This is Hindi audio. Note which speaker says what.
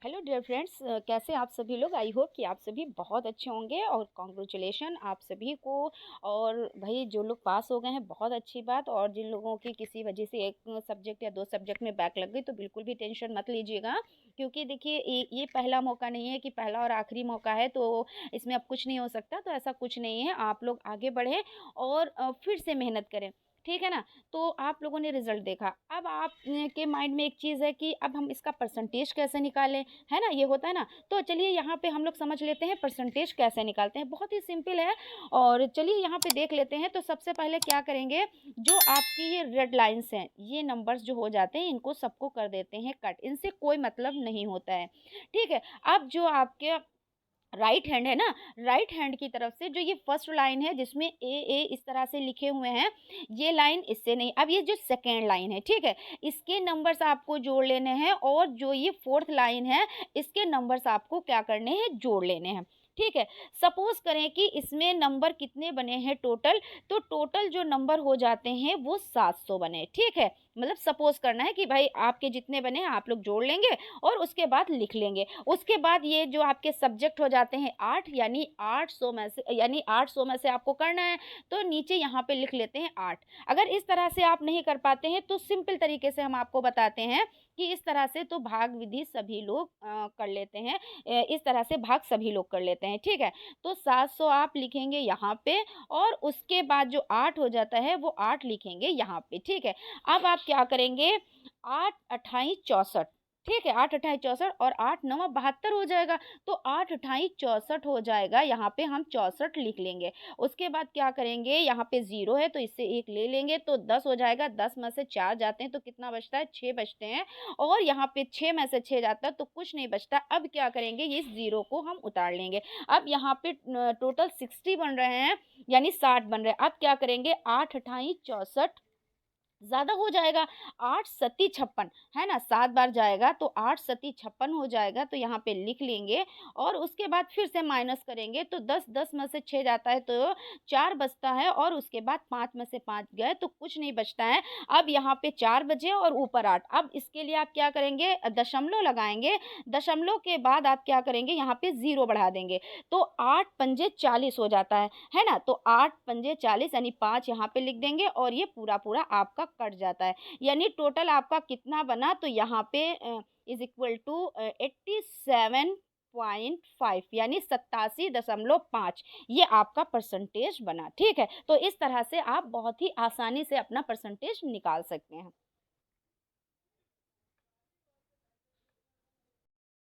Speaker 1: हेलो डियर फ्रेंड्स, कैसे आप सभी लोग। आई होप कि आप सभी बहुत अच्छे होंगे और कॉन्ग्रेचुलेशन आप सभी को। और भाई जो लोग पास हो गए हैं बहुत अच्छी बात, और जिन लोगों की किसी वजह से एक सब्जेक्ट या दो सब्जेक्ट में बैक लग गई तो बिल्कुल भी टेंशन मत लीजिएगा, क्योंकि देखिए ये पहला मौका नहीं है कि पहला और आखिरी मौका है तो इसमें अब कुछ नहीं हो सकता। तो ऐसा कुछ नहीं है, आप लोग आगे बढ़ें और फिर से मेहनत करें, ठीक है ना। तो आप लोगों ने रिजल्ट देखा, अब आप के माइंड में एक चीज़ है कि अब हम इसका परसेंटेज कैसे निकालें, है ना, ये होता है ना। तो चलिए यहाँ पे हम लोग समझ लेते हैं परसेंटेज कैसे निकालते हैं, बहुत ही सिंपल है। और चलिए यहाँ पे देख लेते हैं। तो सबसे पहले क्या करेंगे, जो आपकी ये रेड लाइंस हैं, ये नंबर्स जो हो जाते हैं इनको सबको कर देते हैं कट, इनसे कोई मतलब नहीं होता है, ठीक है। अब जो आपके राइट हैंड है ना, राइट हैंड की तरफ से जो ये फर्स्ट लाइन है जिसमें ए इस तरह से लिखे हुए हैं, ये लाइन इससे नहीं। अब ये जो सेकेंड लाइन है, ठीक है, इसके नंबर्स आपको जोड़ लेने हैं, और जो ये फोर्थ लाइन है इसके नंबर्स आपको क्या करने हैं, जोड़ लेने हैं, ठीक है। सपोज करें कि इसमें नंबर कितने बने हैं टोटल, तो टोटल जो नंबर हो जाते हैं वो 700 बने, ठीक है। मतलब सपोज करना है कि भाई आपके जितने बने हैं आप लोग जोड़ लेंगे और उसके बाद लिख लेंगे। उसके बाद ये जो आपके सब्जेक्ट हो जाते हैं 8, यानी 800 में से आपको करना है, तो नीचे यहाँ पे लिख लेते हैं 8। अगर इस तरह से आप नहीं कर पाते हैं तो सिंपल तरीके से हम आपको बताते हैं कि इस तरह से तो भाग विधि सभी लोग कर लेते हैं। इस तरह से भाग सभी लोग कर लेते हैं, ठीक है। तो 700 आप लिखेंगे यहाँ पे, और उसके बाद जो 8 हो जाता है वो 8 लिखेंगे यहाँ पे, ठीक है। अब आप क्या करेंगे, 8 अट्ठाई 64, ठीक है, 8 अट्ठाई 64 और 8 नवा 72 हो जाएगा। तो 8 अट्ठाई 64 हो जाएगा, यहाँ पे हम 64 लिख लेंगे। उसके बाद क्या करेंगे, यहाँ पे 0 है तो इससे 1 ले लेंगे तो 10 हो जाएगा। 10 में से 4 जाते हैं तो कितना बचता है, 6 बचते हैं। और यहाँ पे 6 में से 6 जाता है तो कुछ नहीं बचता। अब क्या करेंगे, इस 0 को हम उतार लेंगे। अब यहाँ पे टोटल 60 बन रहे हैं, यानी 60 बन रहे हैं। अब क्या करेंगे, 8 अट्ठाई 64 ज्यादा हो जाएगा, 8 सत्ती 56, है ना, 7 बार जाएगा तो 8 सत्ती 56 हो जाएगा, तो यहाँ पे लिख लेंगे। और उसके बाद फिर से माइनस करेंगे तो 10 10 में से 6 जाता है तो 4 बचता है, और उसके बाद 5 में से 5 गए तो कुछ नहीं बचता है। अब यहाँ पे 4 बचे और ऊपर 8। अब इसके लिए आप क्या करेंगे, दशमलव लगाएंगे। दशमलव के बाद आप क्या करेंगे, यहाँ पे 0 बढ़ा देंगे तो 8 पंजे 40 हो जाता है ना। तो 8 पंजे 40 यानी 5 यहाँ पे लिख देंगे, और ये पूरा पूरा आपका कट जाता है। यानी टोटल आपका कितना बना, तो यहाँ पे इज इक्वल टू 87.5, यानी 87.5, ये आपका परसेंटेज बना, ठीक है। तो इस तरह से आप बहुत ही आसानी से अपना परसेंटेज निकाल सकते हैं।